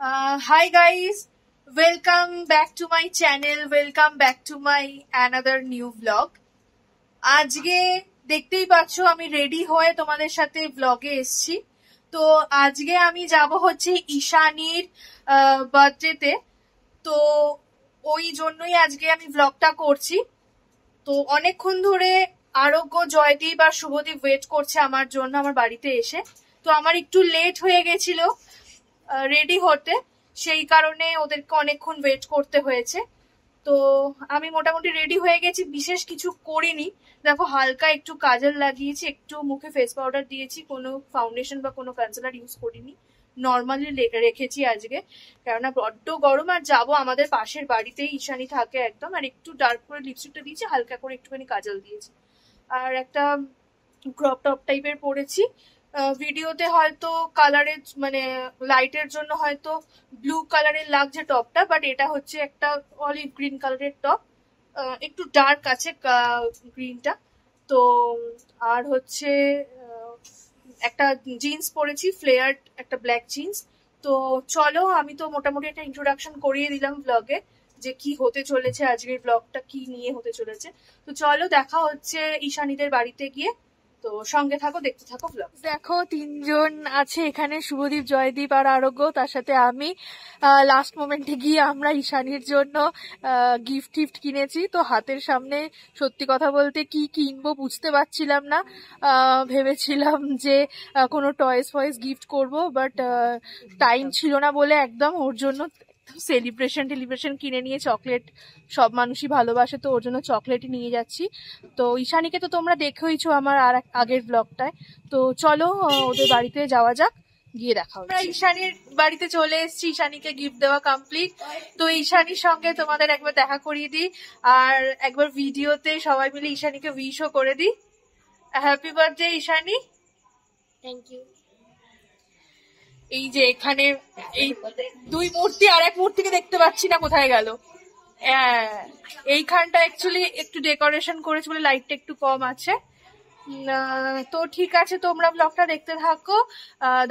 Hi guys, welcome back to my channel, welcome back to my another new vlog. আজকে দেখতেই পাচ্ছো আমি ready হয়ে তোমাদের সাথে ব্লগে এসেছি। তো আজকে আমি যাব হচ্ছে ঈশানীর বার্থডেতে, তো ওই জন্যই আজকে আমি ব্লগটা করছি। তো অনেকক্ষণ ধরে আরোগ্য, জয়দীপ আর শুভদীপ ওয়েট করছে আমার জন্য আমার বাড়িতে এসে। তো আমার একটু লেট হয়ে গেছিল রেডি হতে, সেই কারণে ওদেরকে অনেকক্ষণ ওয়েট করতে হয়েছে। তো আমি মোটামুটি রেডি হয়ে গেছি, বিশেষ কিছু করিনি। দেখো হালকা একটু কাজল লাগিয়েছি, একটু মুখে ফেস পাউডার দিয়েছি, কোনো ফাউন্ডেশন বা কোনো কনসিলার ইউজ করিনি, নর্মালি রেখেছি আজকে, কেননা বড্ড গরম। আর যাবো আমাদের পাশের বাড়িতেই, ঈশানী থাকে একদম। আর একটু ডার্ক করে লিপস্টিকটা দিয়েছি, হালকা করে একটুখানি কাজল দিয়েছি, আর একটা ক্রপ টপ টাইপের পরেছি। ভিডিওতে হয়তো কালারের মানে লাইটের জন্য হয়তো ব্লু কালারের লাগছে টপটা, বাট এটা হচ্ছে একটা অলিভ গ্রিন কালারের টপ, একটু ডার্ক আছে গ্রিনটা। তো আর হচ্ছে একটা জিন্স পরেছি, ফ্লেয়ার্ড একটা ব্ল্যাক জিন্স। তো চলো, আমি তো মোটামুটি একটা ইন্ট্রোডাকশন করিয়ে দিলাম ব্লগে যে কি হতে চলেছে, আজকের ব্লগটা কি নিয়ে হতে চলেছে। তো চলো, দেখা হচ্ছে ঈশানীদের বাড়িতে গিয়ে। তো সঙ্গে থাকো, দেখতে থাকো ব্লগ। দেখো তিনজন আছে এখানে, শুভদীপ, জয়দীপ আর আরোগ্য, তার সাথে আমি। লাস্ট মোমেন্টে গিয়ে আমরা ঈশানীর জন্য গিফট কিনেছি। তো হাতের সামনে সত্যি কথা বলতে কি কিনবো বুঝতে পারছিলাম না। ভেবেছিলাম যে কোনো টয়েস ফয়েস গিফট করব, বাট টাইম ছিল না বলে একদম ওর জন্য সেলিব্রেশন কিনে নিয়ে, চকলেট সব মানুষই ভালোবাসে, তো ওর জন্য চকলেটই নিয়ে যাচ্ছি। তো ঈশানীকে তো তোমরা দেখেইছো আমার আর আগের ব্লগটায়। তো চলো ওদের বাড়িতে যাওয়া যাক, গিয়ে দেখা হবে। আমরা ঈশানীর বাড়িতে চলে এসেছি, ঈশানীকে গিফট দেওয়া কমপ্লিট। তো ঈশানীর সঙ্গে তোমাদের একবার দেখা করিয়ে দিই, আর একবার ভিডিওতে সবাই মিলে ঈশানীকে উইশও করে দিই। Happy birthday Ishani. Thank you. এই যে এখানে এই দুই মূর্তি, আর এক মূর্তিকে দেখতে পাচ্ছি না, কোথায় গেল। এইখানটা অ্যাকচুয়ালি একটু ডেকোরেশন করেছে বলে লাইটটা একটু কম আছে। তো ঠিক আছে, তোমরা ব্লগটা দেখতে থাকো,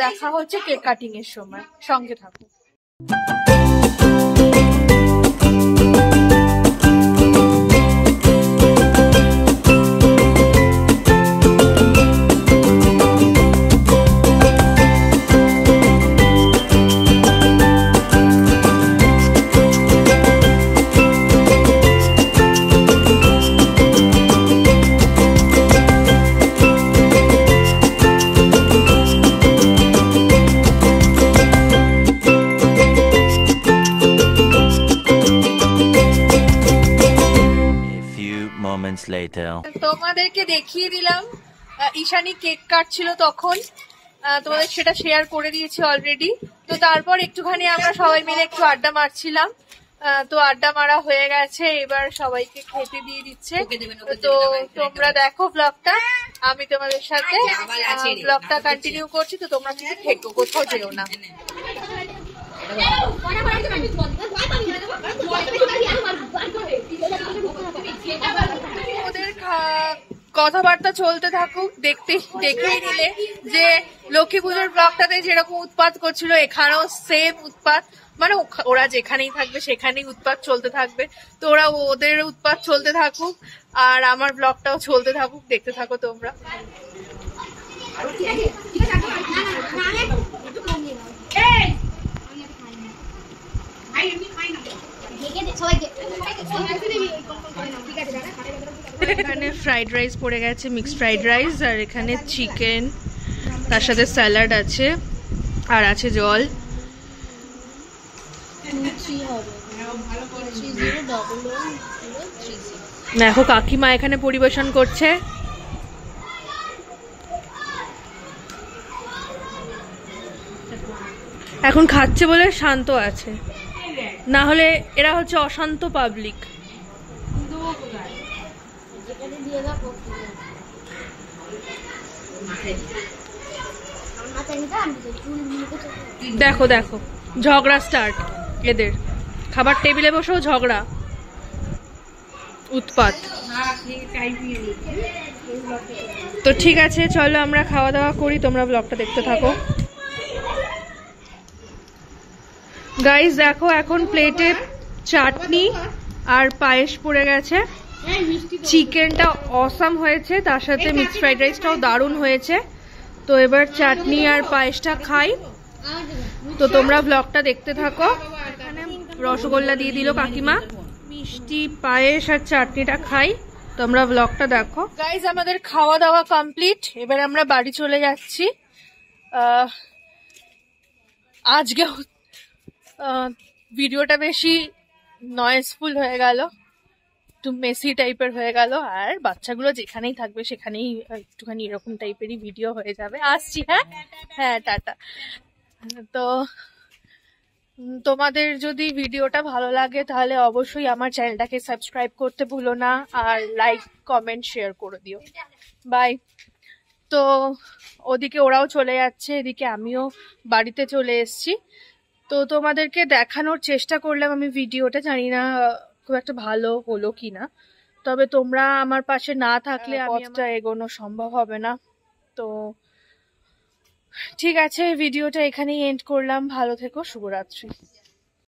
দেখা হচ্ছে কেক কাটিং এর সময়, সঙ্গে থাকো। তোমাদেরকে দেখিয়ে দিলাম ঈশানী কেক কাটছিল তখন, তোমাদের সেটা শেয়ার করে দিয়েছি অলরেডি। তো তারপর একটুখানি আমরা সবাই মিলে একটু আড্ডা মারছিলাম। তো আড্ডা মারা হয়ে গেছে, এবার সবাইকে খেতে দিয়ে দিচ্ছে। তো তোমরা দেখো ব্লগটা, আমি তোমাদের সাথে ব্লগটা কন্টিনিউ করছি। তো তোমরা কিন্তু থেকো, কোথাও যেও না। ওদের কথাবার্তা চলতে থাকুক, দেখেই নিলে যে লক্ষ্মী পুজোর ব্লগটাতে যেরকম উৎপাত করছিল, এখানেও সেম উৎপাত, মানে ওরা যেখানেই থাকবে সেখানেই উৎপাত চলতে থাকবে। তো ওরা ওদের উৎপাত চলতে থাকুক, আর আমার ব্লগটাও চলতে থাকুক, দেখতে থাকো তোমরা। এখানে ফ্রাইড রাইস পড়ে গেছে, মিক্সড ফ্রাইড রাইস, আর এখানে চিকেন, তার সাথে স্যালাড আছে, আর আছে জল। দেখো কাকিমা এখানে পরিবেশন করছে। এখন খাচ্ছে বলে শান্ত আছে, না হলে এরা হচ্ছে অশান্ত পাবলিক। দেখো দেখো ঝগড়া স্টার্ট এদের, খাবার টেবিলে বসেও ঝগড়া, উৎপাত। তো ঠিক আছে, চলো আমরা খাওয়া দাওয়া করি, তোমরা ব্লগটা দেখতে থাকো। গাইস দেখো এখন প্লেটে চাটনি আর পায়েস পড়ে গেছে। চিকেনটা অসাম হয়েছে, তার সাথে মিক্সড ফ্রাইড রাইসটাও দারুণ হয়েছে। তো এবার চাটনি আর পায়েসটা খাই। তো তোমরা ব্লগটা দেখতে থাকো। এখানে রসগোল্লা দিয়ে দিল কাকিমা, মিষ্টি পায়েস আর চাটনিটা খাই, তোমরা ব্লগটা দেখো। গাইজ আমাদের খাওয়া দাওয়া কমপ্লিট, এবার আমরা বাড়ি চলে যাচ্ছি। আজকে ভিডিওটা বেশি নয়েজফুল হয়ে গেল, একটু মেসি টাইপের হয়ে গেল, আর বাচ্চাগুলো যেখানেই থাকবে সেখানেই একটুখানি এরকম টাইপেরই ভিডিও হয়ে যাবে। আসছি, হ্যাঁ হ্যাঁ, টাটা। তো তোমাদের যদি ভিডিওটা ভালো লাগে তাহলে অবশ্যই আমার চ্যানেলটাকে সাবস্ক্রাইব করতে ভুলো না, আর লাইক কমেন্ট শেয়ার করে দিও। বাই। তো ওদিকে ওরাও চলে যাচ্ছে, এদিকে আমিও বাড়িতে চলে এসেছি। তো তোমাদেরকে দেখানোর চেষ্টা করলাম আমি ভিডিওটা, জানি না খুব একটা ভালো হলো কিনা, তবে তোমরা আমার পাশে না থাকলে পথটা এগোনো সম্ভব হবে না। তো ঠিক আছে, ভিডিওটা এখানেই এন্ড করলাম। ভালো থেকো, শুভরাত্রি।